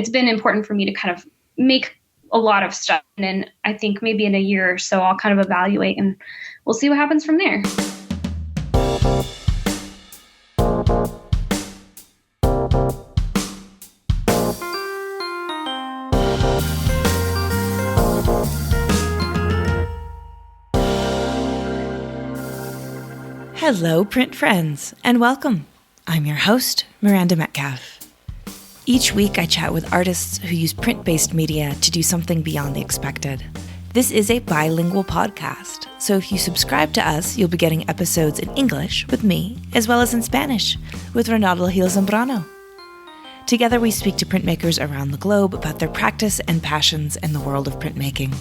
it's been important for me to kind of make a lot of stuff. And then I think maybe in a year or so, I'll kind of evaluate and we'll see what happens from there. Hello, print friends, and welcome. I'm your host, Miranda Metcalf. Each week, I chat with artists who use print-based media to do something beyond the expected. This is a bilingual podcast, so if you subscribe to us, you'll be getting episodes in English with me, as well as in Spanish with Renato Gil Zambrano. Together, we speak to printmakers around the globe about their practice and passions in the world of printmaking.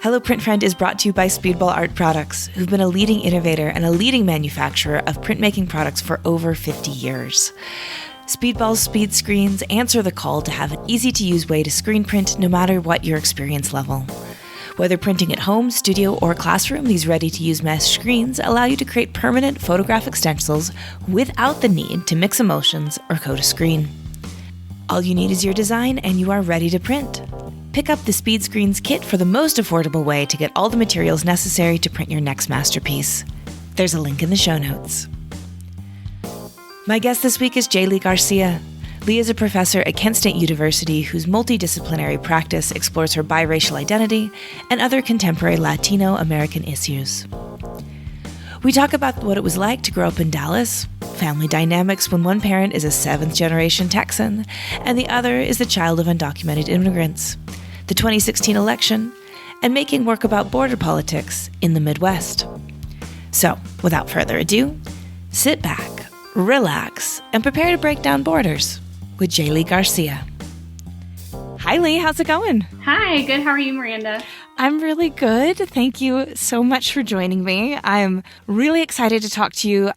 Hello Print Friend is brought to you by Speedball Art Products, who've been a leading innovator and a leading manufacturer of printmaking products for over 50 years. Speedball's speed screens answer the call to have an easy-to-use way to screen print no matter what your experience level. Whether printing at home, studio, or classroom, these ready-to-use mesh screens allow you to create permanent photographic stencils without the need to mix emulsions or coat a screen. All you need is your design and you are ready to print. Pick up the Speed Screens kit for the most affordable way to get all the materials necessary to print your next masterpiece. There's a link in the show notes. My guest this week is Leigh Garcia. Leigh is a professor at Kent State University whose multi-disciplinary practice explores her biracial identity and other contemporary Latino-American issues. We talk about what it was like to grow up in Dallas, family dynamics when one parent is a seventh-generation Texan and the other is the child of undocumented immigrants, the 2016 election, and making work about border politics in the Midwest. So, without further ado, sit back, relax, and prepare to break down borders with Leigh Garcia. Hi, Leigh. How's it going? Hi. Good. How are you, Miranda? I'm really good. Thank you so much for joining me. I'm really excited to talk to you.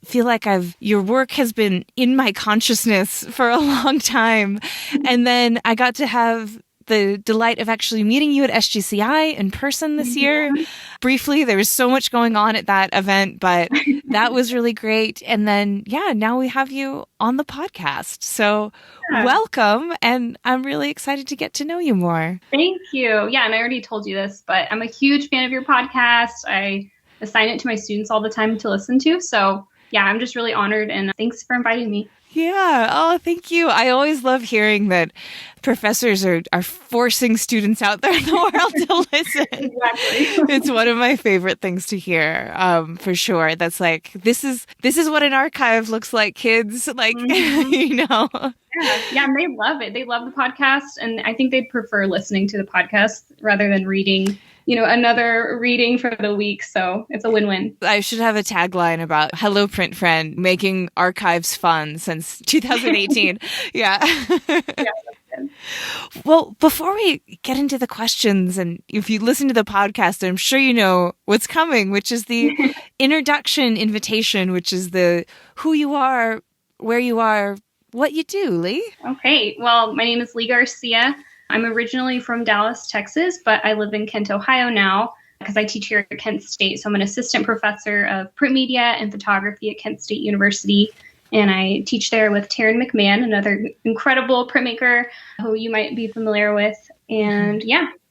Feel like your work has been in my consciousness for a long time. And then I got to have the delight of actually meeting you at SGCI in person this year. Briefly, there was so much going on at that event, but that was really great. And then, now we have you on the podcast. So welcome. And I'm really excited to get to know you more. Thank you. Yeah. And I already told you this, but I'm a huge fan of your podcast. I assign it to my students all the time to listen to. So I'm just really honored and thanks for inviting me. Yeah. Oh, thank you. I always love hearing that professors are forcing students out there in the world to listen. Exactly. It's one of my favorite things to hear, for sure. That's like, this is what an archive looks like, kids. Like, Yeah, and they love it. They love the podcast. And I think they'd prefer listening to the podcast rather than reading another reading for the week. So it's a win-win. I should have a tagline about Hello Print Friend, making archives fun since 2018. Yeah. That's good. Well, before we get into the questions, and if you listen to the podcast, I'm sure you know what's coming, which is the introduction invitation, which is the who you are, where you are, what you do, Leigh. Okay. Well, my name is Leigh Garcia. I'm originally from Dallas, Texas, but I live in Kent, Ohio now because I teach here at Kent State. So I'm an assistant professor of print media and photography at Kent State University. And I teach there with Taryn McMahon, another incredible printmaker who you might be familiar with. And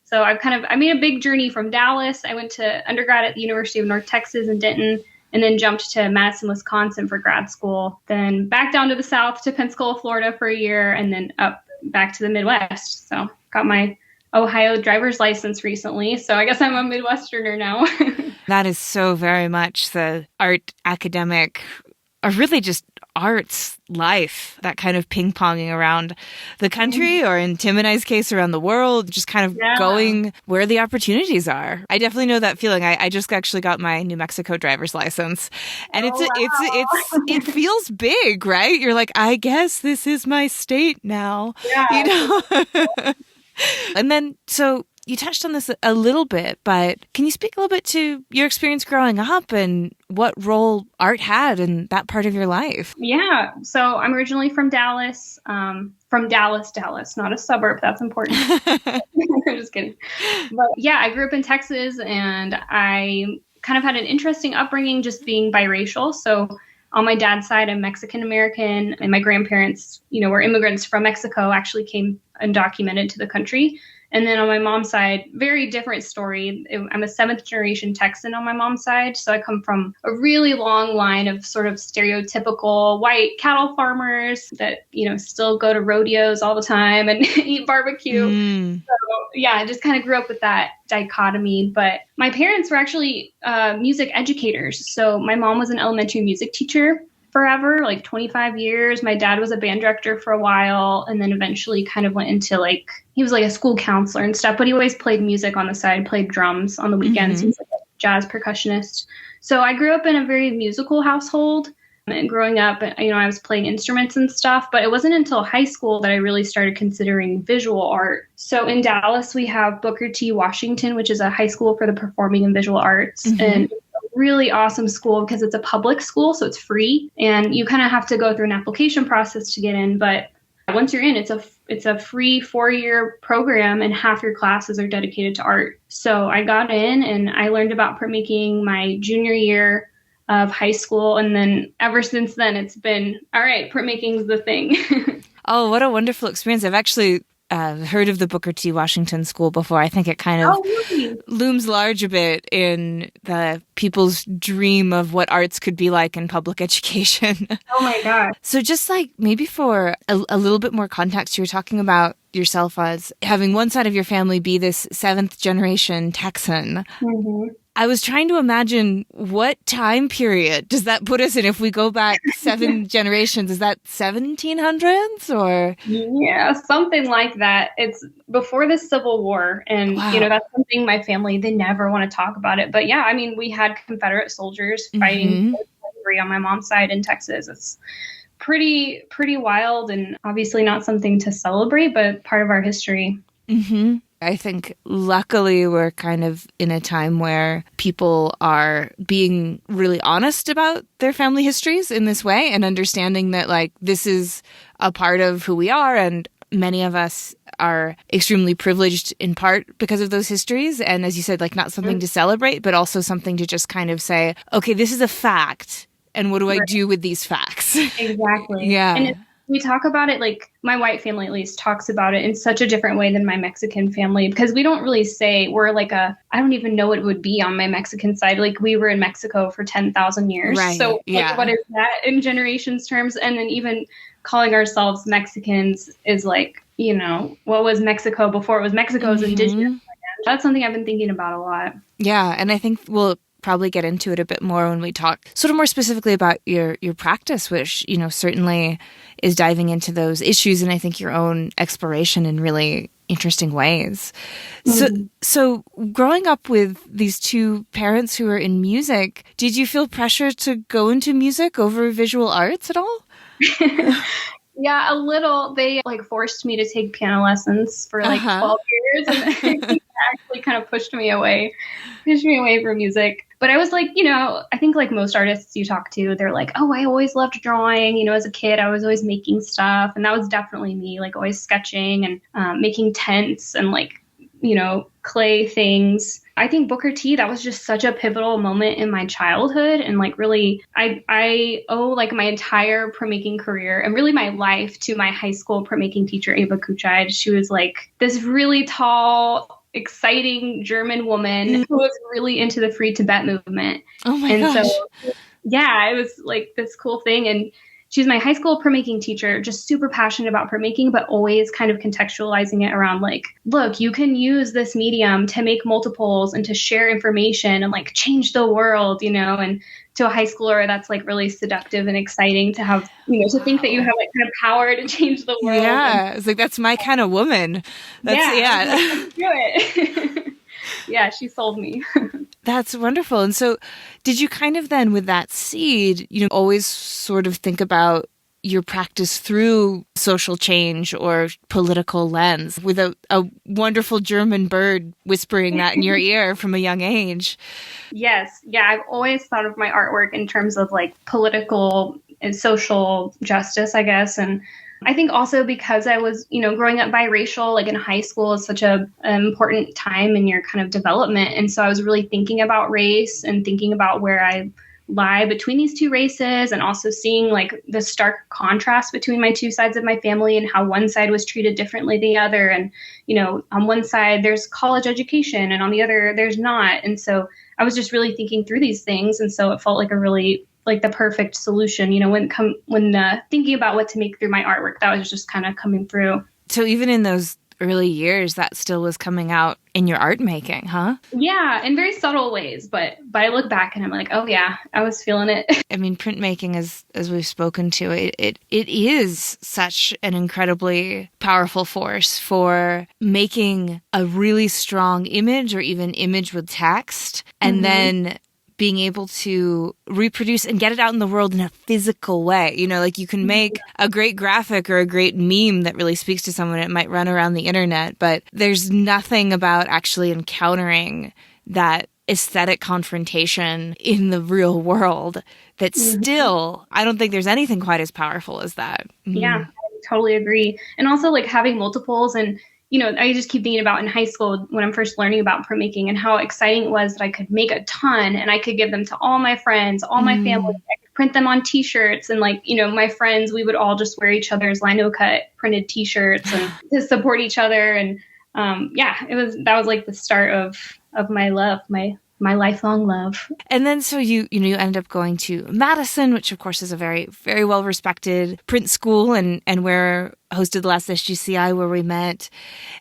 so I made a big journey from Dallas. I went to undergrad at the University of North Texas in Denton, and then jumped to Madison, Wisconsin for grad school. Then back down to the South to Pensacola, Florida for a year, and then up back to the Midwest. So got my Ohio driver's license recently. So I guess I'm a Midwesterner now. That is so very much the art academic, or really just arts life, that kind of ping-ponging around the country, or in Tim and I's case, around the world, just kind of going where the opportunities are. I definitely know that feeling. I just actually got my New Mexico driver's license, and it feels big, right? You're like, I guess this is my state now, And then, so you touched on this a little bit, but can you speak a little bit to your experience growing up and what role art had in that part of your life? Yeah. So I'm originally from Dallas, Dallas, not a suburb. That's important. I'm just kidding. But I grew up in Texas, and I kind of had an interesting upbringing just being biracial. So on my dad's side, I'm Mexican-American, and my grandparents, were immigrants from Mexico, actually came undocumented to the country. And then on my mom's side, very different story. I'm a 7th generation Texan on my mom's side. So I come from a really long line of sort of stereotypical white cattle farmers that, still go to rodeos all the time and eat barbecue. So yeah, I just kind of grew up with that dichotomy. But my parents were actually music educators. So my mom was an elementary music teacher forever, like 25 years. My dad was a band director for a while, and then eventually kind of went into he was like a school counselor and stuff, but he always played music on the side, played drums on the weekends. He was like a jazz percussionist. So I grew up in a very musical household. And growing up, I was playing instruments and stuff, but it wasn't until high school that I really started considering visual art. So in Dallas, we have Booker T. Washington, which is a high school for the performing and visual arts. And really awesome school because it's a public school, so it's free, and you kind of have to go through an application process to get in. But once you're in, it's a free 4-year program, and half your classes are dedicated to art. So I got in and I learned about printmaking my junior year of high school, and then ever since then it's been all right. Printmaking's the thing. Oh, what a wonderful experience! I've actually heard of the Booker T. Washington School before. I think it kind of really? looms large a bit in the people's dream of what arts could be like in public education. Oh my God. So just maybe for a little bit more context, you were talking about yourself as having one side of your family be this 7th generation Texan. I was trying to imagine what time period does that put us in if we go back 7 generations? Is that 1700s or? Yeah, something like that. It's before the Civil War. And, Wow. That's something my family, they never want to talk about it. But yeah, we had Confederate soldiers fighting for slavery on my mom's side in Texas. It's pretty wild and obviously not something to celebrate, but part of our history. I think luckily we're kind of in a time where people are being really honest about their family histories in this way and understanding that this is a part of who we are, and many of us are extremely privileged in part because of those histories. And as you said, not something to celebrate, but also something to just kind of say, okay, this is a fact. And what do I do with these facts? Exactly. Yeah. And we talk about it, my white family at least talks about it in such a different way than my Mexican family, because we don't really say we're I don't even know what it would be on my Mexican side. We were in Mexico for 10,000 years. Right. So Yeah. what is that in generations terms? And then even calling ourselves Mexicans is what was Mexico before it was Mexico's indigenous land? That's something I've been thinking about a lot. Yeah. And I think we'll probably get into it a bit more when we talk sort of more specifically about your practice, which, certainly is diving into those issues and I think your own exploration in really interesting ways. So growing up with these two parents who are in music, did you feel pressure to go into music over visual arts at all? Yeah, a little. They forced me to take piano lessons for 12 years, and I think that actually kind of pushed me away from music. But I was I think most artists you talk to, they're oh, I always loved drawing. As a kid, I was always making stuff, and that was definitely me. Always sketching and making tents and clay things. I think Booker T, that was just such a pivotal moment in my childhood. And really, I owe my entire printmaking career and really my life to my high school printmaking teacher, Ava Kuchide. She was this really tall, exciting German woman who was really into the Free Tibet movement. Oh my gosh. So, yeah, it was this cool thing. And she's my high school printmaking teacher, just super passionate about printmaking, but always kind of contextualizing it around look, you can use this medium to make multiples and to share information and change the world, and to a high schooler, that's really seductive and exciting to have, to think that you have kind of power to change the world. Yeah. It's that's my kind of woman. That's, yeah. Do it. Yeah, she sold me. That's wonderful. And so did you kind of then with that seed, always sort of think about your practice through social change or political lens with a wonderful German bird whispering that in your ear from a young age? Yes. Yeah. I've always thought of my artwork in terms of political and social justice, I guess. And I think also because I was, growing up biracial, in high school is such an important time in your kind of development. And so I was really thinking about race and thinking about where I lie between these two races, and also seeing like the stark contrast between my two sides of my family and how one side was treated differently than the other. And, on one side there's college education and on the other there's not. And so I was just really thinking through these things. And so it felt like a really like the perfect solution, when thinking about what to make through my artwork, that was just kind of coming through. So even in those early years, that still was coming out in your art making, huh? Yeah, in very subtle ways. But I look back and I'm like, oh yeah, I was feeling it. I mean, printmaking, as we've spoken to, it is such an incredibly powerful force for making a really strong image or even image with text, and then being able to reproduce and get it out in the world in a physical way. Like you can make a great graphic or a great meme that really speaks to someone. It might run around the internet, but there's nothing about actually encountering that aesthetic confrontation in the real world that still, I don't think there's anything quite as powerful as that. Yeah, I totally agree. And also like having multiples, and I just keep thinking about in high school when I'm first learning about printmaking and how exciting it was that I could make a ton and I could give them to all my friends, all my family. I could print them on T-shirts, and my friends, we would all just wear each other's lino cut printed T-shirts and to support each other. And that was like the start of my love, my lifelong love. And then so you ended up going to Madison, which of course is a very, very well respected print school, and where hosted the last SGCI where we met.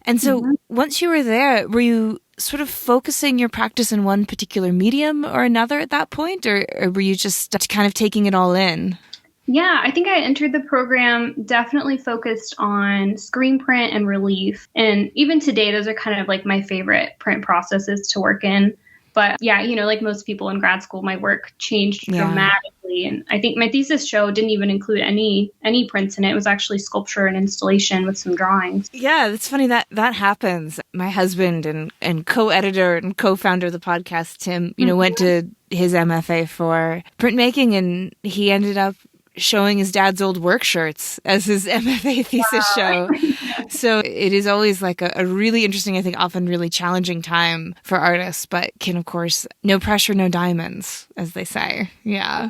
And so once you were there, were you sort of focusing your practice in one particular medium or another at that point, or were you just kind of taking it all in? Yeah, I think I entered the program definitely focused on screen print and relief. And even today, those are kind of like my favorite print processes to work in. But yeah, like most people in grad school, my work changed dramatically. And I think my thesis show didn't even include any prints in it. It was actually sculpture and installation with some drawings. Yeah, it's funny that happens. My husband and co-editor and co-founder of the podcast, Tim, went to his MFA for printmaking, and he ended up showing his dad's old work shirts as his MFA thesis show. So it is always like a really interesting, I think often really challenging time for artists, but can, of course, no pressure, no diamonds, as they say. Yeah.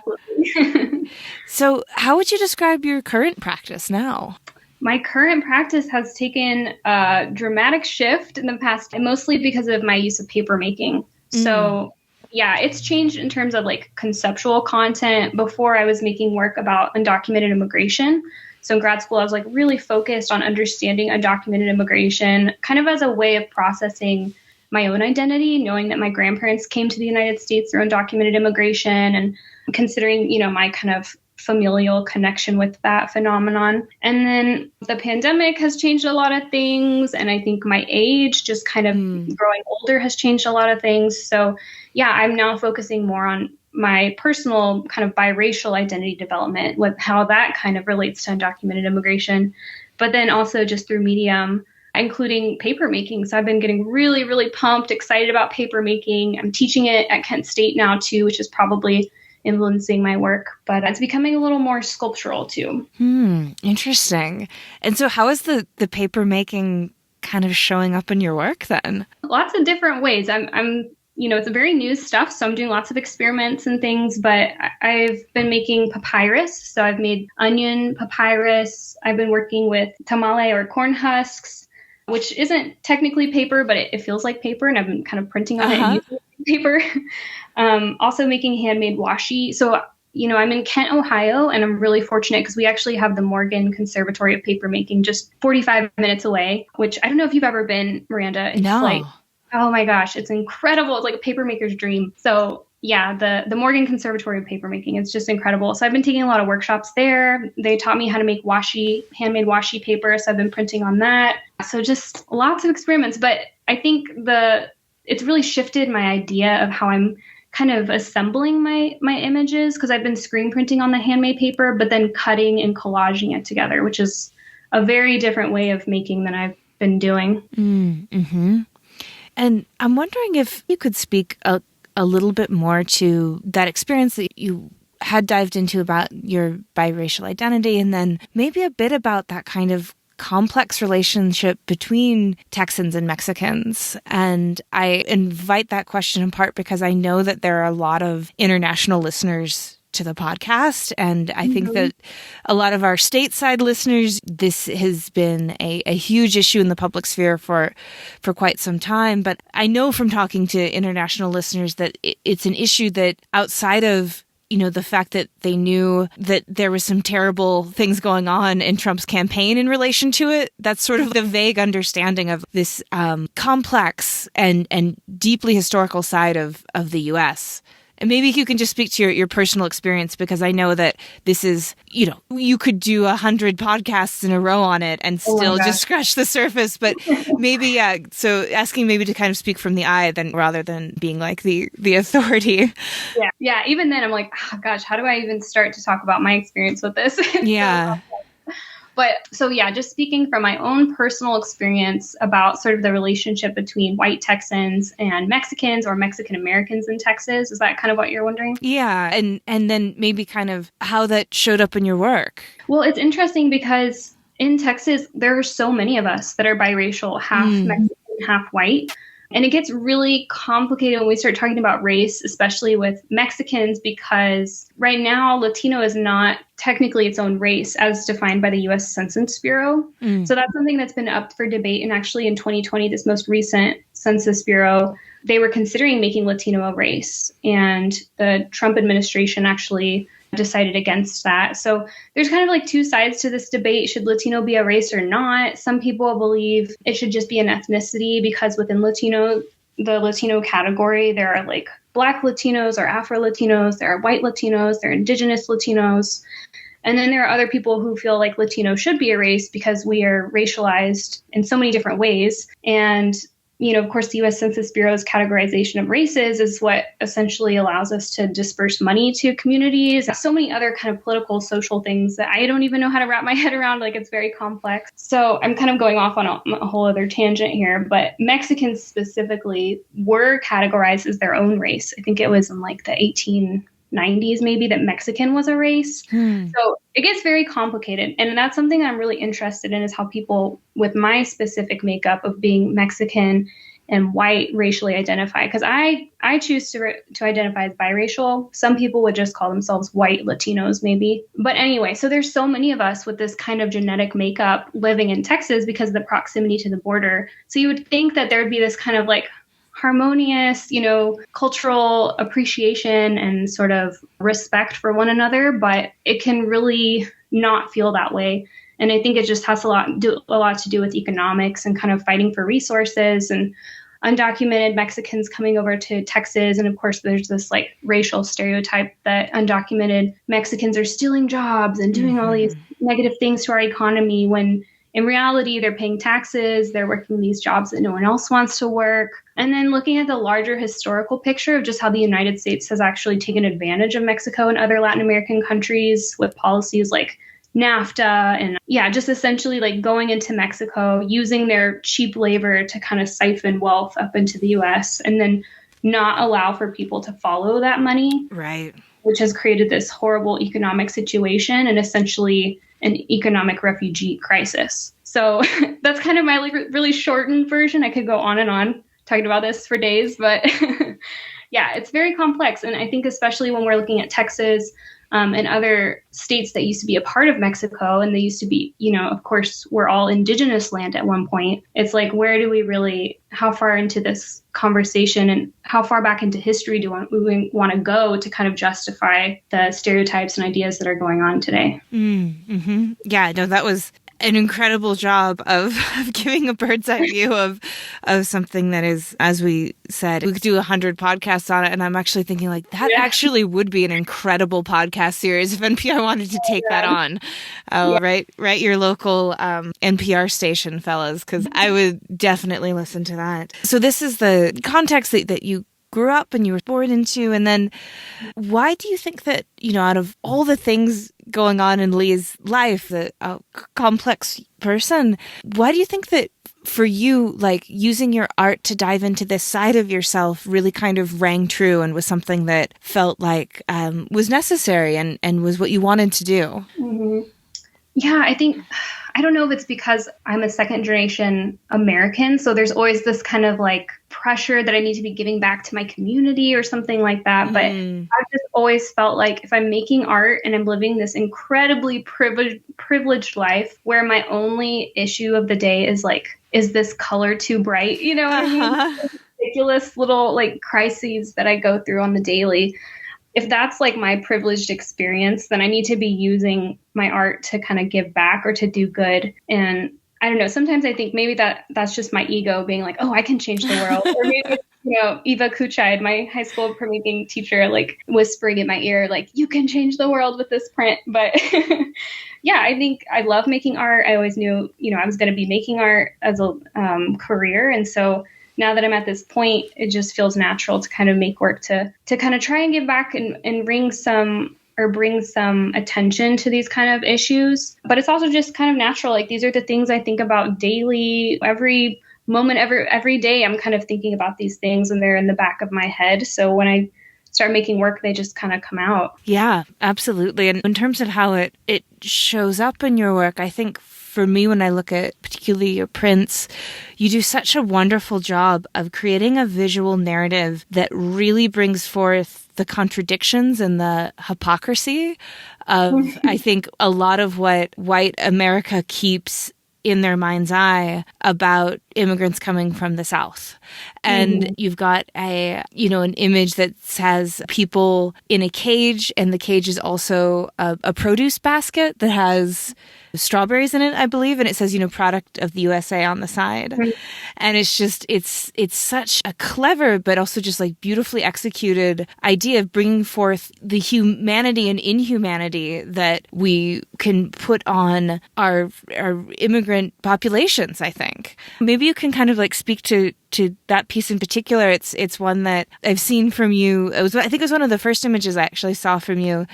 So how would you describe your current practice now? My current practice has taken a dramatic shift in the past, mostly because of my use of paper making. So yeah, it's changed in terms of like conceptual content. Before, I was making work about undocumented immigration. So in grad school, I was like really focused on understanding undocumented immigration kind of as a way of processing my own identity, knowing that my grandparents came to the United States through undocumented immigration, and considering, my kind of familial connection with that phenomenon. And then the pandemic has changed a lot of things. And I think my age, just kind of growing older, has changed a lot of things. So yeah, I'm now focusing more on my personal kind of biracial identity development, with how that kind of relates to undocumented immigration, but then also just through medium, including paper making. So I've been getting really, really pumped, excited about paper making. I'm teaching it at Kent State now too, which is probably influencing my work, but it's becoming a little more sculptural too. Interesting. And so how is the paper making kind of showing up in your work then? Lots of different ways. I'm it's a very new stuff, so I'm doing lots of experiments and things, but I've been making papyrus. So I've made onion papyrus. I've been working with tamale or corn husks, which isn't technically paper, but it feels like paper, and I've been kind of printing on it and using paper. Also making handmade washi. So, I'm in Kent, Ohio, and I'm really fortunate because we actually have the Morgan Conservatory of Papermaking just 45 minutes away, which I don't know if you've ever been, Miranda. It's like, oh my gosh, it's incredible. It's like a papermaker's dream. So yeah, the Morgan Conservatory of Papermaking, it's just incredible. So I've been taking a lot of workshops there. They taught me how to make handmade washi paper. So I've been printing on that. So just lots of experiments. But I think it's really shifted my idea of how I'm kind of assembling my images, because I've been screen printing on the handmade paper, but then cutting and collaging it together, which is a very different way of making than I've been doing. Mm-hmm. And I'm wondering if you could speak a little bit more to that experience that you had dived into about your biracial identity, and then maybe a bit about that kind of complex relationship between Texans and Mexicans. And I invite that question in part because I know that there are a lot of international listeners to the podcast. And I think that a lot of our stateside listeners, this has been a huge issue in the public sphere for quite some time. But I know from talking to international listeners that it's an issue that outside of the fact that they knew that there was some terrible things going on in Trump's campaign in relation to it, that's sort of the vague understanding of this complex and deeply historical side of the U.S. And maybe you can just speak to your personal experience, because I know that this is, you could do 100 podcasts in a row on it and still just scratch the surface. But maybe, so asking maybe to kind of speak from the eye rather than being like the authority. Yeah. Even then I'm like, oh gosh, how do I even start to talk about my experience with this? Yeah. But so just speaking from my own personal experience about sort of the relationship between white Texans and Mexicans or Mexican-Americans in Texas, is that kind of what you're wondering? Yeah. And then maybe kind of how that showed up in your work. Well, it's interesting because in Texas, there are so many of us that are biracial, half Mexican, half white. And it gets really complicated when we start talking about race, especially with Mexicans, because right now Latino is not technically its own race as defined by the U.S. Census Bureau. So that's something that's been up for debate. And actually in 2020, this most recent Census Bureau, they were considering making Latino a race. And the Trump administration actually decided against that. So there's kind of like two sides to this debate. Should Latino be a race or not? Some people believe it should just be an ethnicity, because within the Latino category, there are like Black Latinos or Afro-Latinos, there are white Latinos, there are indigenous Latinos. And then there are other people who feel like Latino should be a race because we are racialized in so many different ways. And of course, the U.S. Census Bureau's categorization of races is what essentially allows us to disperse money to communities. So many other kind of political, social things that I don't even know how to wrap my head around. Like, it's very complex. So I'm kind of going off on a whole other tangent here. But Mexicans specifically were categorized as their own race. I think it was in like the 1890s maybe that Mexican was a race. So it gets very complicated. And that's something I'm really interested in, is how people with my specific makeup of being Mexican and white racially identify. Because I choose to identify as biracial. Some people would just call themselves white Latinos maybe. But anyway, so there's so many of us with this kind of genetic makeup living in Texas because of the proximity to the border. So you would think that there would be this kind of like harmonious, cultural appreciation and sort of respect for one another, but it can really not feel that way. And I think it just has a lot to do with economics and kind of fighting for resources and undocumented Mexicans coming over to Texas. And of course, there's this like racial stereotype that undocumented Mexicans are stealing jobs and doing all these negative things to our economy, when in reality, they're paying taxes, they're working these jobs that no one else wants to work. And then looking at the larger historical picture of just how the United States has actually taken advantage of Mexico and other Latin American countries with policies like NAFTA and just essentially like going into Mexico, using their cheap labor to kind of siphon wealth up into the US and then not allow for people to follow that money. Right. Which has created this horrible economic situation and essentially an economic refugee crisis. So that's kind of my really shortened version. I could go on and on talking about this for days, but it's very complex. And I think especially when we're looking at Texas and other states that used to be a part of Mexico, and they used to be, of course, we're all indigenous land at one point. It's like, how far into this conversation and how far back into history do we want to go to kind of justify the stereotypes and ideas that are going on today? Mm-hmm. Yeah, no, that was an incredible job of giving a bird's eye view of something that is, as we said, we could do 100 podcasts on it. And I'm actually thinking like that actually would be an incredible podcast series if NPR wanted to take that on. Right your local NPR station, fellas, because I would definitely listen to that. So this is the context that you grew up and you were born into. And then why do you think that, out of all the things going on in Leigh's life, a complex person, why do you think that for you, like using your art to dive into this side of yourself really kind of rang true and was something that felt like was necessary and was what you wanted to do? Mm-hmm. Yeah, I don't know if it's because I'm a second generation American. So there's always this kind of like pressure that I need to be giving back to my community or something like that. But I've just always felt like if I'm making art and I'm living this incredibly privileged life where my only issue of the day is like, is this color too bright? You know what I mean? Ridiculous little like crises that I go through on the daily. If that's like my privileged experience, then I need to be using my art to kind of give back or to do good. And I don't know, sometimes I think maybe that's just my ego being like, oh, I can change the world. Or maybe, Eva Kuchide, my high school printmaking teacher, like whispering in my ear, like, you can change the world with this print. But yeah, I think I love making art. I always knew, I was going to be making art as a career. And so now that I'm at this point, it just feels natural to kind of make work to kind of try and give back and bring some attention to these kind of issues. But it's also just kind of natural. Like these are the things I think about daily, every moment, every day. I'm kind of thinking about these things and they're in the back of my head. So when I start making work, they just kind of come out. Yeah, absolutely. And in terms of how it shows up in your work, I think for me, when I look at particularly your prints, you do such a wonderful job of creating a visual narrative that really brings forth the contradictions and the hypocrisy of, I think, a lot of what white America keeps in their mind's eye about immigrants coming from the South. And you've got an image that has people in a cage, and the cage is also a produce basket that has strawberries in it, I believe, and it says, product of the USA on the side. Right. And it's just, it's such a clever, but also just like beautifully executed idea of bringing forth the humanity and inhumanity that we can put on our immigrant populations, I think. Maybe you can kind of like speak to that piece in particular. It's one that I've seen from you. I think it was one of the first images I actually saw from you,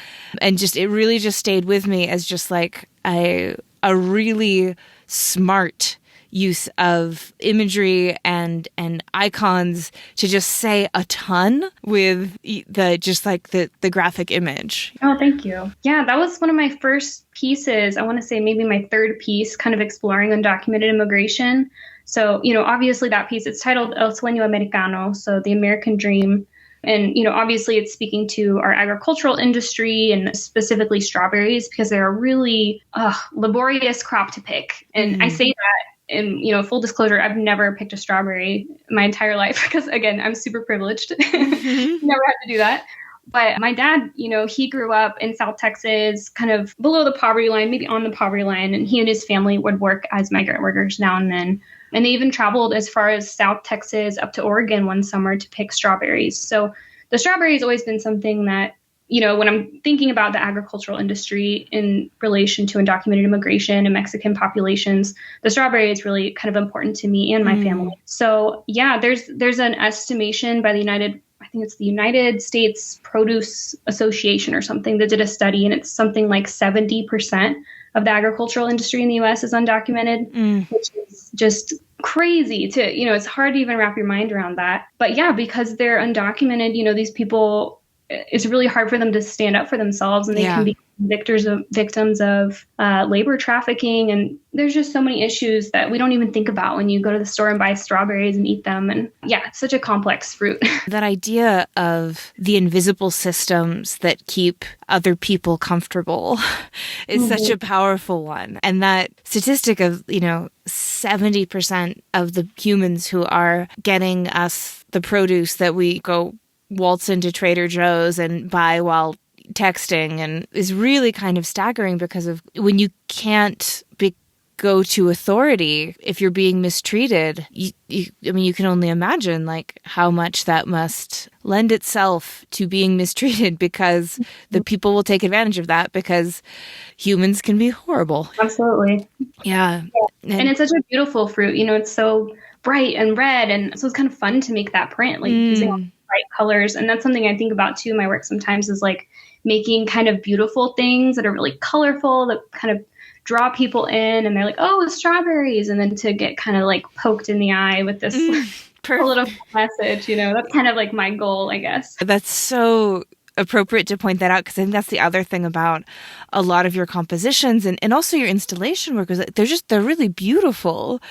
and just it really just stayed with me as just like a really smart use of imagery and icons to just say a ton with the graphic image. Oh, thank you. Yeah, that was one of my first pieces. I want to say maybe my third piece, kind of exploring undocumented immigration. So, obviously that piece, it's titled El Sueño Americano, so the American Dream. And, obviously it's speaking to our agricultural industry and specifically strawberries because they're a really laborious crop to pick. And I say that in, full disclosure, I've never picked a strawberry my entire life because, again, I'm super privileged. Never had to do that. But my dad, he grew up in South Texas, kind of below the poverty line, maybe on the poverty line. And he and his family would work as migrant workers now and then. And they even traveled as far as South Texas up to Oregon one summer to pick strawberries. So the strawberry has always been something that, when I'm thinking about the agricultural industry in relation to undocumented immigration and Mexican populations, the strawberry is really kind of important to me and my family. So yeah, there's an estimation by I think it's the United States Produce Association or something that did a study, and it's something like 70% of the agricultural industry in the U.S. is undocumented, which is just crazy to, it's hard to even wrap your mind around that. But yeah, because they're undocumented, these people, it's really hard for them to stand up for themselves, and they can be victims of labor trafficking. And there's just so many issues that we don't even think about when you go to the store and buy strawberries and eat them. And yeah, it's such a complex fruit. That idea of the invisible systems that keep other people comfortable is such a powerful one. And that statistic of, 70% of the humans who are getting us the produce that we go waltz into Trader Joe's and buy while texting, and is really kind of staggering because of when you can't go to authority if you're being mistreated. You can only imagine like how much that must lend itself to being mistreated, because the people will take advantage of that because humans can be horrible. Absolutely. Yeah. And it's such a beautiful fruit. It's so bright and red, and so it's kind of fun to make that print, like using all the bright colors. And that's something I think about too in my work sometimes, is like making kind of beautiful things that are really colorful, that kind of draw people in, and they're like, oh, strawberries. And then to get kind of like poked in the eye with this political message, that's kind of like my goal, I guess. That's so appropriate to point that out, because I think that's the other thing about a lot of your compositions and also your installation work, is that they're really beautiful.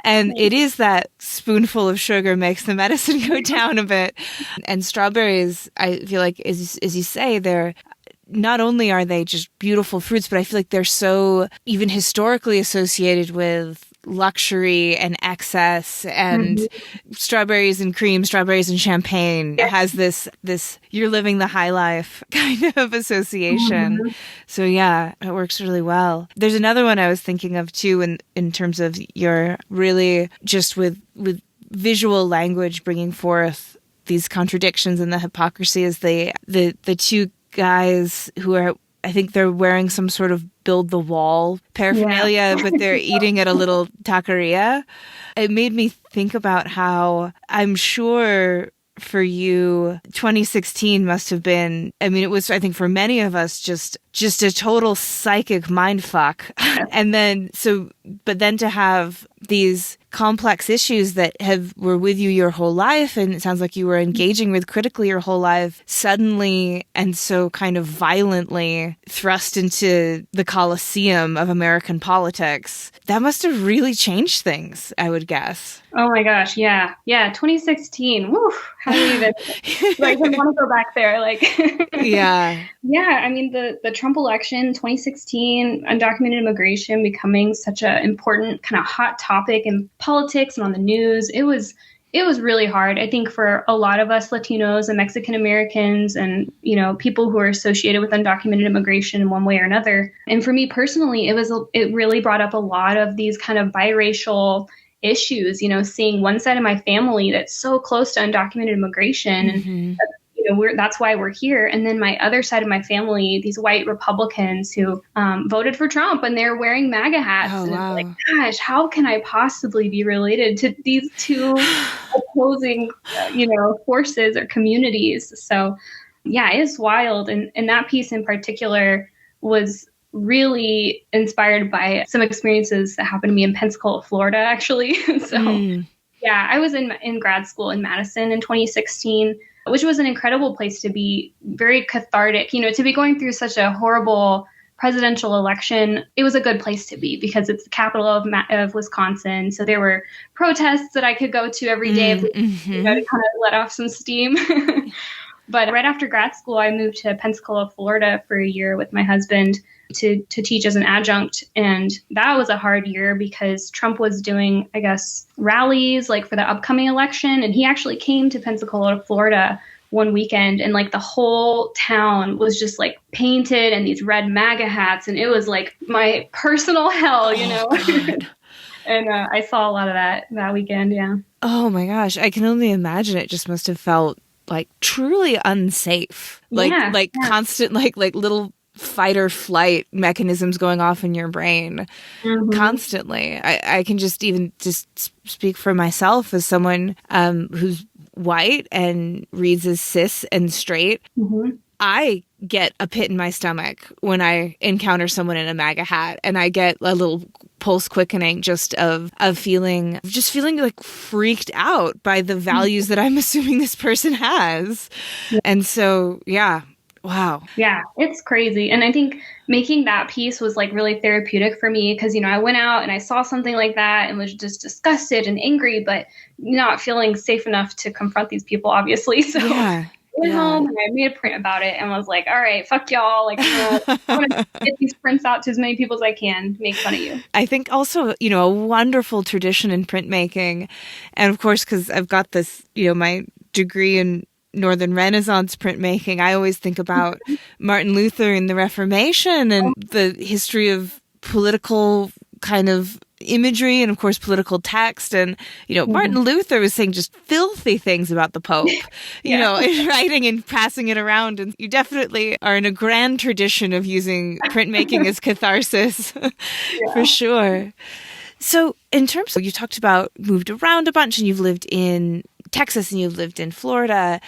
And it is that spoonful of sugar makes the medicine go down a bit. And strawberries, I feel like, as you say, they're not only are they just beautiful fruits, but I feel like they're so even historically associated with luxury and excess, and strawberries and cream, strawberries and champagne has this you're living the high life kind of association. So yeah, it works really well. There's another one I was thinking of too, in terms of your really just with visual language bringing forth these contradictions and the hypocrisy, is the two guys who are, I think they're wearing some sort of build the wall paraphernalia, but they're eating at a little taqueria. It made me think about how I'm sure for you, 2016 must have been, I mean, it was, I think for many of us, just a total psychic mindfuck. And then, but then to have these complex issues that were with you your whole life, and it sounds like you were engaging with critically your whole life, suddenly and so kind of violently thrust into the Coliseum of American politics. That must have really changed things, I would guess. Oh my gosh, yeah. 2016. Woo! How do you even I want to go back there? Yeah. I mean, the Trump election, 2016, undocumented immigration becoming such an important kind of hot topic in politics and on the news. It was really hard, I think, for a lot of us Latinos and Mexican Americans and, people who are associated with undocumented immigration in one way or another. And for me personally, it really brought up a lot of these kind of biracial issues, seeing one side of my family that's so close to undocumented immigration. And that's why we're here. And then my other side of my family, these white Republicans who voted for Trump, and they're wearing MAGA hats. Oh, and wow. It's like, gosh, how can I possibly be related to these two opposing, forces or communities? So yeah, it's wild. And that piece in particular was really inspired by some experiences that happened to me in Pensacola, Florida, actually. Yeah, I was in grad school in Madison in 2016, which was an incredible place to be, very cathartic, to be going through such a horrible presidential election. It was a good place to be because it's the capital of Wisconsin. So there were protests that I could go to every day to kind of let off some steam. But right after grad school, I moved to Pensacola, Florida for a year with my husband to teach as an adjunct. And that was a hard year because Trump was doing, I guess, rallies for the upcoming election. And he actually came to Pensacola, Florida one weekend, and the whole town was just painted in these red MAGA hats. And it was my personal hell, And I saw a lot of that weekend. Yeah. Oh my gosh. I can only imagine it just must have felt truly unsafe, constant, little fight or flight mechanisms going off in your brain constantly. I can just speak for myself as someone who's white and reads as cis and straight. I get a pit in my stomach when I encounter someone in a MAGA hat, and I get a little pulse quickening just of feeling freaked out by the values that I'm assuming this person has. And so, yeah. Wow. Yeah, it's crazy. And I think making that piece was really therapeutic for me because, I went out and I saw something like that and was just disgusted and angry, but not feeling safe enough to confront these people, obviously. So I went home and I made a print about it and was like, all right, fuck y'all. I'm going to get these prints out to as many people as I can, make fun of you. I think also, a wonderful tradition in printmaking. And of course, because I've got this, my degree in Northern Renaissance printmaking, I always think about Martin Luther and the Reformation and the history of political kind of imagery and, of course, political text. And, Martin Luther was saying just filthy things about the Pope, writing and passing it around. And you definitely are in a grand tradition of using printmaking as catharsis, for sure. So in terms of, you talked about moved around a bunch and you've lived in Texas and you've lived in Florida.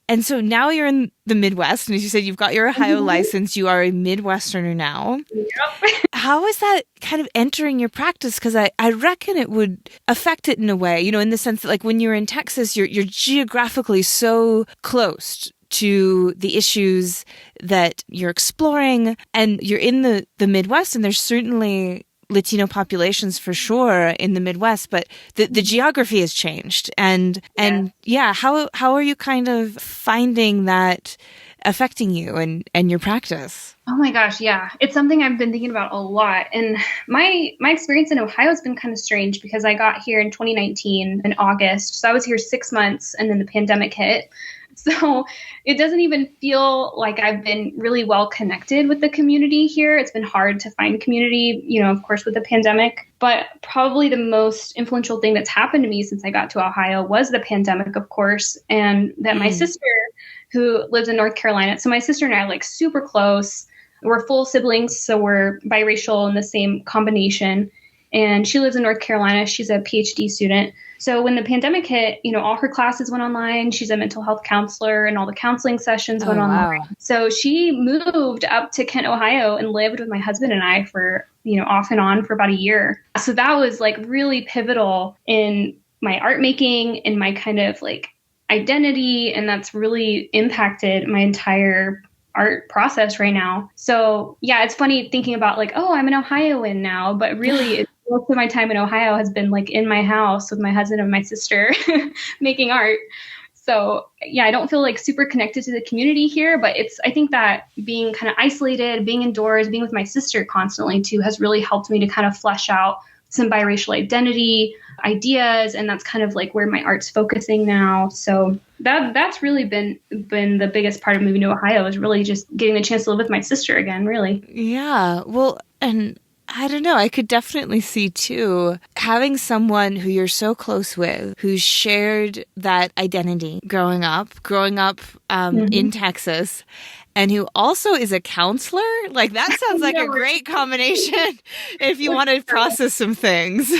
And so now you're in the Midwest. And as you said, you've got your Ohio license. You are a Midwesterner now. Yep. How is that kind of entering your practice? Because I reckon it would affect it in a way, in the sense that when you're in Texas, you're geographically so close to the issues that you're exploring. And you're in the Midwest, and there's certainly Latino populations for sure in the Midwest, but the geography has changed. And how are you kind of finding that affecting you and your practice? Oh my gosh, yeah. It's something I've been thinking about a lot. And my experience in Ohio has been kind of strange because I got here in 2019 in August. So I was here 6 months and then the pandemic hit. So it doesn't even feel like I've been really well connected with the community here. It's been hard to find community, of course, with the pandemic. But probably the most influential thing that's happened to me since I got to Ohio was the pandemic, of course, and that my sister, who lives in North Carolina, so my sister and I are like super close. We're full siblings, so we're biracial in the same combination. And she lives in North Carolina. She's a PhD student. So when the pandemic hit, all her classes went online. She's a mental health counselor and all the counseling sessions went online. Wow. So she moved up to Kent, Ohio and lived with my husband and I for, off and on for about a year. So that was like really pivotal in my art making and my kind of like identity. And that's really impacted my entire art process right now. So yeah, it's funny thinking about like, oh, I'm an Ohioan now, but really most of my time in Ohio has been like in my house with my husband and my sister making art. So yeah, I don't feel like super connected to the community here, but I think that being kind of isolated, being indoors, being with my sister constantly too, has really helped me to kind of flesh out some biracial identity ideas. And that's kind of like where my art's focusing now. So that's really been the biggest part of moving to Ohio, is really just getting the chance to live with my sister again, really. Yeah. Well, and I don't know, I could definitely see too, having someone who you're so close with, who's shared that identity growing up in Texas, and who also is a counselor. Like, that sounds like a great combination if you want to process some things.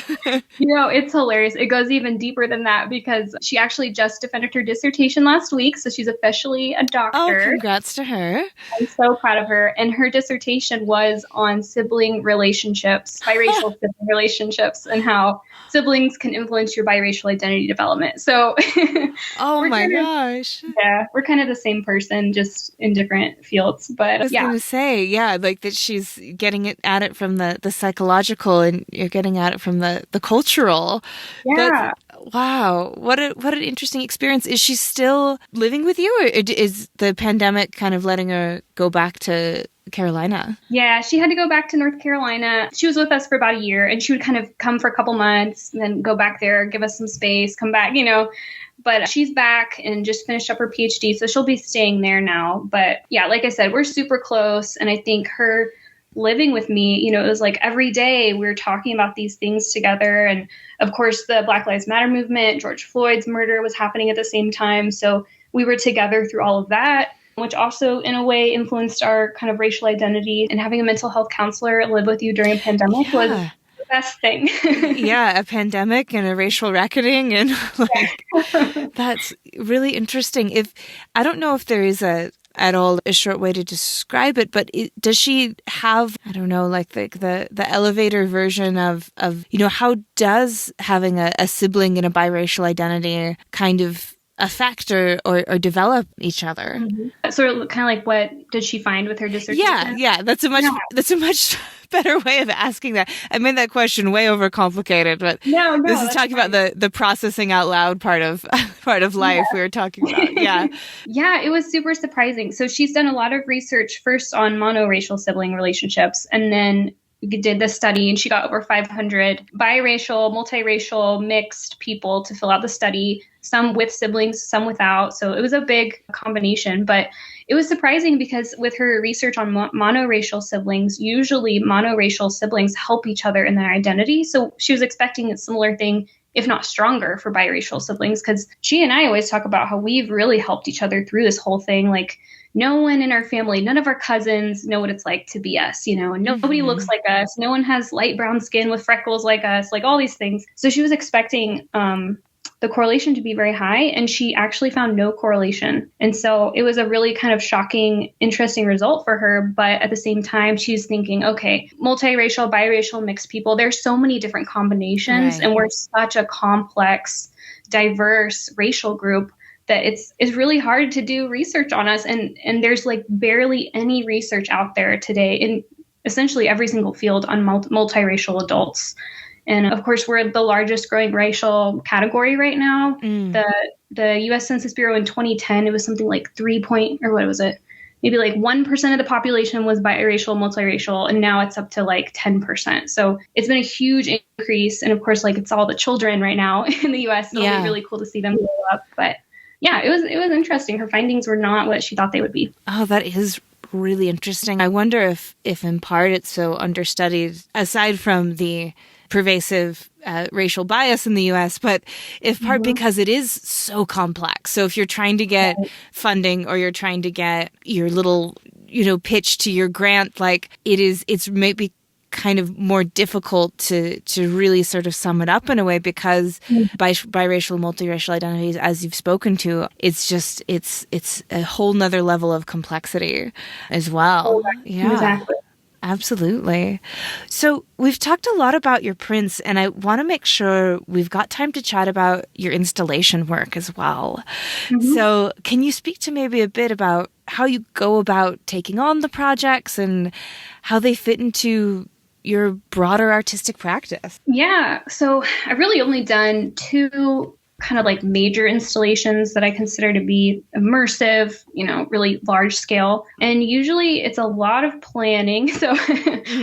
It's hilarious. It goes even deeper than that because she actually just defended her dissertation last week. So she's officially a doctor. Oh, congrats to her. I'm so proud of her. And her dissertation was on sibling relationships, biracial sibling relationships, and how siblings can influence your biracial identity development. So oh my gosh. Yeah, we're kind of the same person, just in different fields. But I was going to say, like that she's getting at it from the psychological, and you're getting at it from the cultural. Yeah. Wow. What an interesting experience. Is she still living with you, or is the pandemic kind of letting her go back to Carolina? Yeah, she had to go back to North Carolina. She was with us for about a year, and she would kind of come for a couple months and then go back there, give us some space, come back, But she's back and just finished up her PhD, so she'll be staying there now. But yeah, like I said, we're super close. And I think her living with me, it was like every day we were talking about these things together. And of course, the Black Lives Matter movement, George Floyd's murder was happening at the same time. So we were together through all of that, which also in a way influenced our kind of racial identity. And having a mental health counselor live with you during a pandemic was best thing. Yeah, a pandemic and a racial reckoning, and that's really interesting. I don't know if there is at all a short way to describe it, but does she have, I don't know, like the elevator version of how does having a sibling in a biracial identity kind of affect or develop each other? Mm-hmm. So kind of like, what did she find with her dissertation? Yeah, that's a much better way of asking that. I made that question way overcomplicated, but this is talking about the processing out loud part of life we were talking about. Yeah, it was super surprising. So she's done a lot of research first on monoracial sibling relationships, and then did the study, and she got over 500 biracial, multiracial, mixed people to fill out the study, some with siblings, some without. So it was a big combination, but it was surprising because with her research on monoracial siblings, usually monoracial siblings help each other in their identity. So she was expecting a similar thing, if not stronger, for biracial siblings, because she and I always talk about how we've really helped each other through this whole thing. Like, no one in our family, none of our cousins know what it's like to be us, and nobody looks like us. No one has light brown skin with freckles like us, like all these things. So she was expecting the correlation to be very high, and she actually found no correlation. And so it was a really kind of shocking, interesting result for her. But at the same time, she's thinking, okay, multiracial, biracial, mixed people, there's so many different combinations, and we're such a complex, diverse racial group that it's really hard to do research on us. And there's like barely any research out there today in essentially every single field on multiracial adults. And of course, we're the largest growing racial category right now. The U.S. Census Bureau in 2010, it was something like maybe like 1% of the population was biracial, multiracial, and now it's up to like 10%. So it's been a huge increase. And of course, like it's all the children right now in the U.S. So it'll be really cool to see them grow up. But yeah, it was interesting. Her findings were not what she thought they would be. Oh, that is really interesting. I wonder if in part it's so understudied, aside from the pervasive racial bias in the U.S., but if part because it is so complex. So if you're trying to get funding or you're trying to get your little, pitch to your grant, like it's maybe kind of more difficult to really sort of sum it up in a way, because biracial, multiracial identities, as you've spoken to, it's a whole nother level of complexity as well. Yeah. Exactly. Absolutely. So we've talked a lot about your prints, and I want to make sure we've got time to chat about your installation work as well. So can you speak to maybe a bit about how you go about taking on the projects and how they fit into your broader artistic practice? Yeah. So I've really only done 2 kind of like major installations that I consider to be immersive, really large scale. And usually it's a lot of planning. So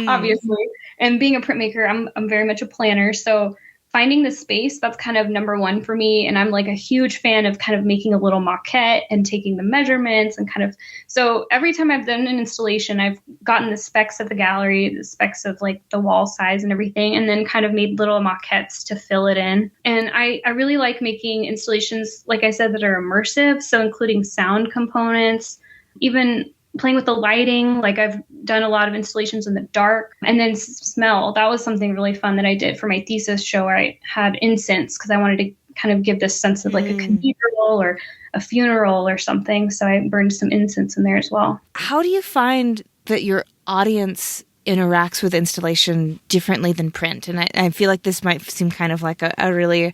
obviously, and being a printmaker, I'm very much a planner. So finding the space, that's kind of number one for me. And I'm like a huge fan of kind of making a little maquette and taking the measurements and kind of, so every time I've done an installation, I've gotten the specs of the gallery, the specs of like the wall size and everything, and then kind of made little maquettes to fill it in. And I really like making installations, like I said, that are immersive. So including sound components, even playing with the lighting. Like I've done a lot of installations in the dark, and then smell. That was something really fun that I did for my thesis show, where I had incense because I wanted to kind of give this sense of like a cathedral or a funeral or something. So I burned some incense in there as well. How do you find that your audience interacts with installation differently than print? And I feel like this might seem kind of like a really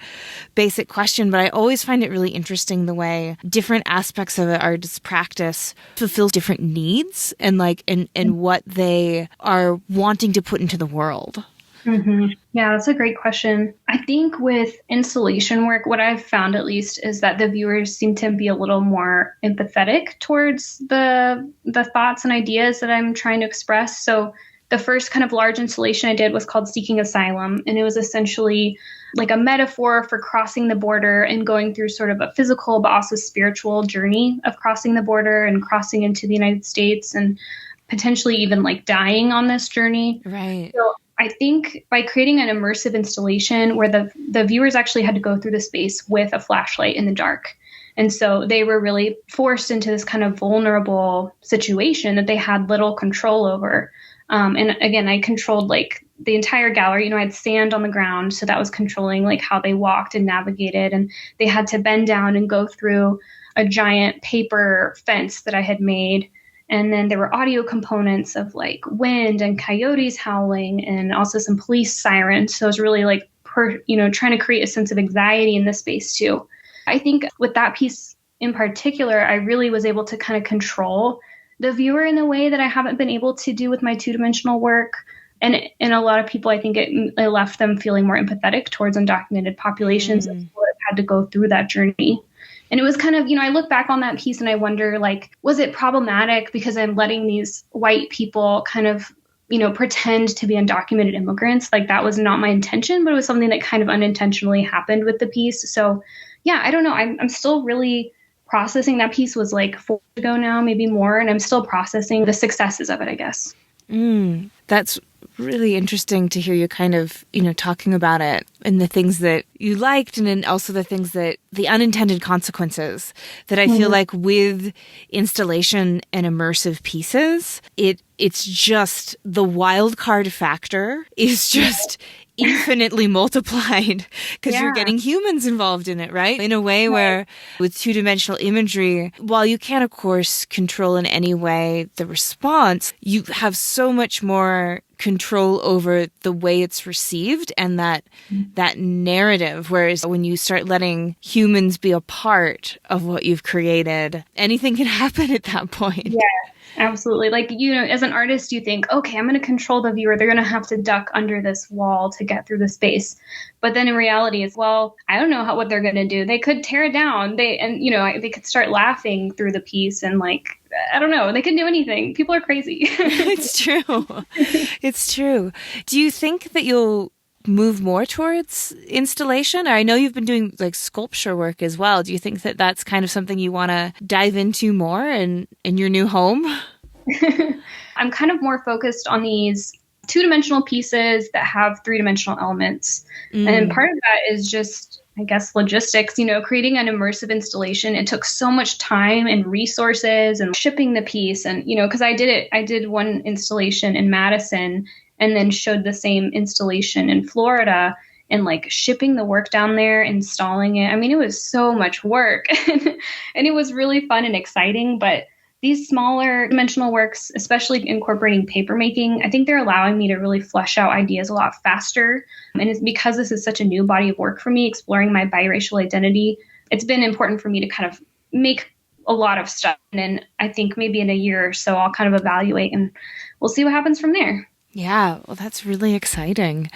basic question, but I always find it really interesting the way different aspects of an artist's practice fulfill different needs and what they are wanting to put into the world. Yeah, that's a great question. I think with installation work, what I've found at least is that the viewers seem to be a little more empathetic towards the thoughts and ideas that I'm trying to express. So the first kind of large installation I did was called Seeking Asylum, and it was essentially like a metaphor for crossing the border and going through sort of a physical but also spiritual journey of crossing the border and crossing into the United States and potentially even like dying on this journey. Right. So I think by creating an immersive installation where the viewers actually had to go through the space with a flashlight in the dark. And so they were really forced into this kind of vulnerable situation that they had little control over. And again, I controlled like the entire gallery. I had sand on the ground, so that was controlling like how they walked and navigated. And they had to bend down and go through a giant paper fence that I had made. And then there were audio components of like wind and coyotes howling and also some police sirens. So it was really like, trying to create a sense of anxiety in this space too. I think with that piece in particular, I really was able to kind of control the viewer in a way that I haven't been able to do with my 2-dimensional work. And a lot of people, I think it left them feeling more empathetic towards undocumented populations that have had to go through that journey. And it was kind of, I look back on that piece and I wonder, like, was it problematic because I'm letting these white people kind of, pretend to be undocumented immigrants? Like that was not my intention, but it was something that kind of unintentionally happened with the piece. So yeah, I don't know. I'm still really processing. That piece was like 4 years ago now, maybe more. And I'm still processing the successes of it, I guess. That's really interesting to hear you kind of, talking about it and the things that you liked, and then also the unintended consequences that I feel like with installation and immersive pieces, it's just the wild card factor is just infinitely multiplied because you're getting humans involved in it, right? In a way where with two-dimensional imagery, while you can, of course, control in any way the response, you have so much more control over the way it's received and that narrative. Whereas when you start letting humans be a part of what you've created, anything can happen at that point. Yeah. Absolutely. Like, as an artist, you think, okay, I'm going to control the viewer. They're going to have to duck under this wall to get through the space. But then in reality, it's, well, I don't know what they're going to do. They could tear it down. They could start laughing through the piece and I don't know. They can do anything. People are crazy. It's true. It's true. Do you think that you'll move more towards installation? Or I know you've been doing sculpture work as well. Do you think that that's kind of something you want to dive into more in your new home? I'm kind of more focused on these two-dimensional pieces that have three-dimensional elements. And part of that is just, I guess, logistics, creating an immersive installation. It took so much time and resources and shipping the piece. And, because I did one installation in Madison and then showed the same installation in Florida, and shipping the work down there, installing it. I mean, it was so much work and it was really fun and exciting. But these smaller dimensional works, especially incorporating papermaking, I think they're allowing me to really flesh out ideas a lot faster. And it's because this is such a new body of work for me, exploring my biracial identity. It's been important for me to kind of make a lot of stuff. And then I think maybe in a year or so, I'll kind of evaluate and we'll see what happens from there. Yeah, well, that's really exciting.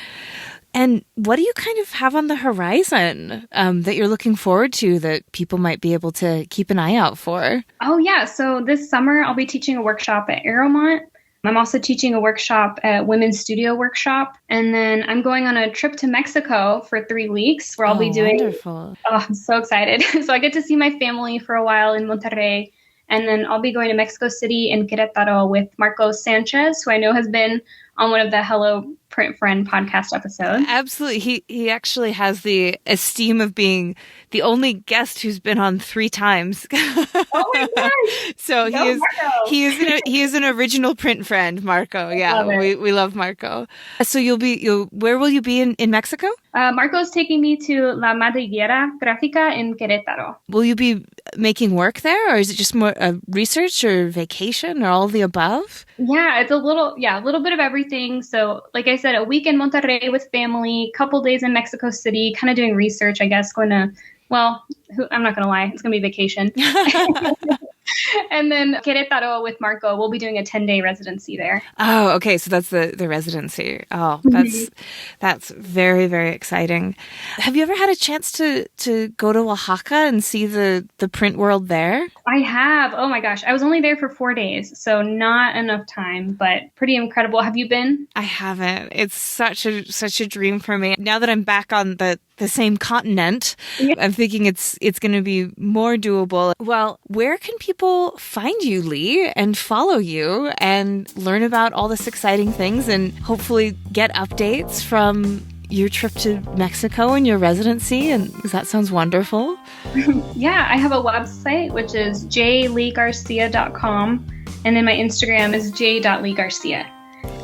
And what do you kind of have on the horizon that you're looking forward to that people might be able to keep an eye out for? Oh, yeah. So this summer, I'll be teaching a workshop at Aeromont. I'm also teaching a workshop at Women's Studio Workshop. And then I'm going on a trip to Mexico for 3 weeks where I'll be doing... Wonderful. Oh, I'm so excited. So I get to see my family for a while in Monterrey. And then I'll be going to Mexico City and Querétaro with Marco Sanchez, who I know has been on one of the Hello Print Friend podcast episodes. Absolutely. He actually has the esteem of being the only guest who's been on 3 times. Oh my gosh. So he is an original print friend, Marco. Yeah, we love Marco. So where will you be in Mexico? Marco's taking me to La Madriguera Gráfica in Querétaro. Will you be making work there, or is it just more research or vacation or all of the above? Yeah, it's a little bit of everything. So like I said, a week in Monterrey with family, couple days in Mexico City, kind of doing research, I guess, I'm not going to lie, it's going to be vacation. And then Querétaro with Marco, we'll be doing a 10-day residency there. Oh, okay. So that's the residency. Oh, that's very, very exciting. Have you ever had a chance to go to Oaxaca and see the print world there? I have. Oh my gosh. I was only there for 4 days, so not enough time, but pretty incredible. Have you been? I haven't. It's such a dream for me. Now that I'm back on the same continent, I'm thinking it's going to be more doable. Well, where can people find you, Leigh, and follow you and learn about all this exciting things and hopefully get updates from your trip to Mexico and your residency? And that sounds wonderful. Yeah, I have a website, which is jleighgarcia.com. And then my Instagram is j.leighgarcia.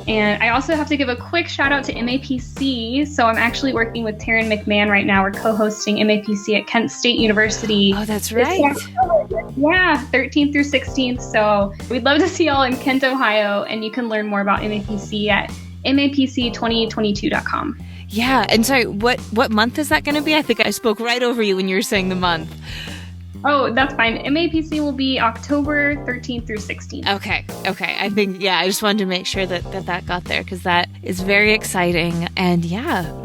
And I also have to give a quick shout out to MAPC. So I'm actually working with Taryn McMahon right now. We're co-hosting MAPC at Kent State University. Oh, that's right. Yeah, 13th through 16th. So we'd love to see y'all in Kent, Ohio. And you can learn more about MAPC at mapc2022.com. Yeah. And sorry, what month is that going to be? I think I spoke right over you when you were saying the month. Oh, that's fine. MAPC will be October 13th through 16th. Okay. I think, I just wanted to make sure that got there because that is very exciting. And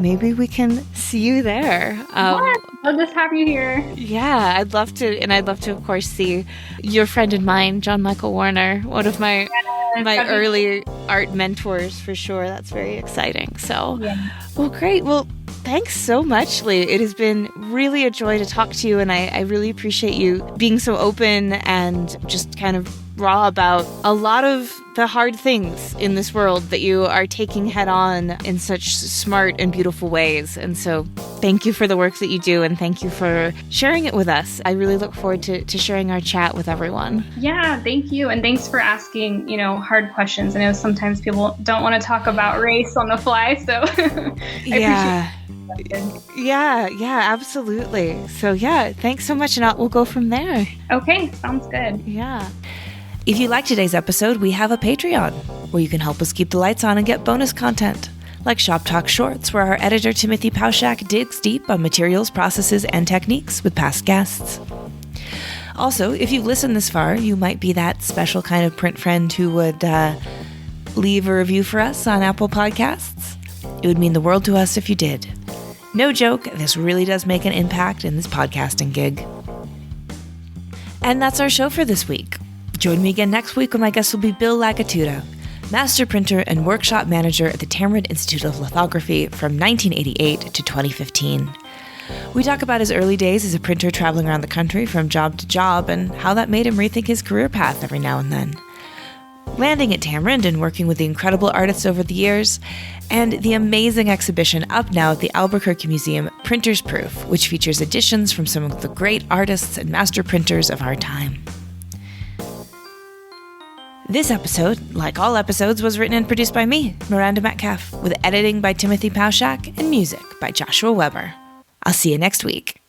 maybe we can see you there. I'll just have you here. Yeah, I'd love to. And I'd love to, of course, see your friend and mine, John Michael Warner, one of my early art mentors for sure. That's very exciting. So, Well, great. Well, thanks so much, Leigh. It has been really a joy to talk to you, and I really appreciate you being so open and just kind of raw about a lot of the hard things in this world that you are taking head on in such smart and beautiful ways. And so thank you for the work that you do, and thank you for sharing it with us. I really look forward to sharing our chat with everyone. Yeah, thank you. And thanks for asking, hard questions. I know sometimes people don't want to talk about race on the fly, so I appreciate it. Yeah, absolutely. So yeah, thanks so much, and we'll go from there. Okay, sounds good. Yeah. If you like today's episode, we have a Patreon where you can help us keep the lights on and get bonus content, like Shop Talk Shorts, where our editor Timothy Pauschak digs deep on materials, processes, and techniques with past guests. Also, if you've listened this far, you might be that special kind of print friend who would leave a review for us on Apple Podcasts. It would mean the world to us if you did. No joke, this really does make an impact in this podcasting gig. And that's our show for this week. Join me again next week when my guest will be Bill Lagatuda, master printer and workshop manager at the Tamarind Institute of Lithography from 1988 to 2015. We talk about his early days as a printer traveling around the country from job to job and how that made him rethink his career path every now and then. Landing at Tamarind and working with the incredible artists over the years, and the amazing exhibition up now at the Albuquerque Museum, Printer's Proof, which features editions from some of the great artists and master printers of our time. This episode, like all episodes, was written and produced by me, Miranda Metcalf, with editing by Timothy Pauschak and music by Joshua Weber. I'll see you next week.